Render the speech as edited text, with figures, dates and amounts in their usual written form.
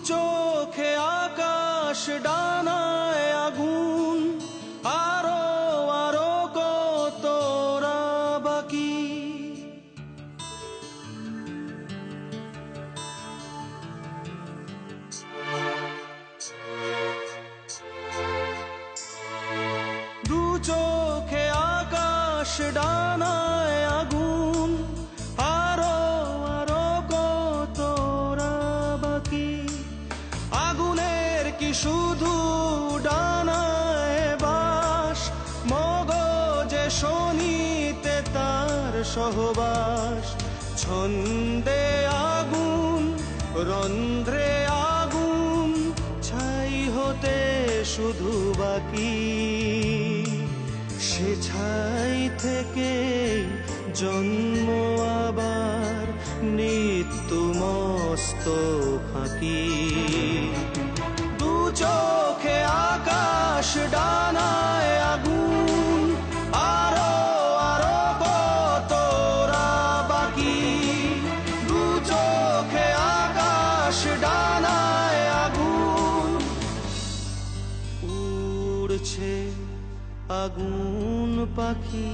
চোখে আকাশ ডানায় আগুন, আরো আরো কতরা বাকি। দু চোখে আকাশ ডানায় আগুন, আরো আরো কতরা বাকি। আগুনের কি শুধু ডানায় বাস, মগজে শনিতে তার সহবাস। ছন্দে আগুন, রন্ধ্রে আগুন, ছাই হতে শুধু বাকি। সে ছাই থেকে জন্ম আবার নিত্য মস্ত ফাঁকি। দু চোখে আকাশ ডানায় আগুন, আরো আরো কতরা বাকি। দু চোখে আকাশ ডানায় আগুন, উড়ছে আগুন পাখি।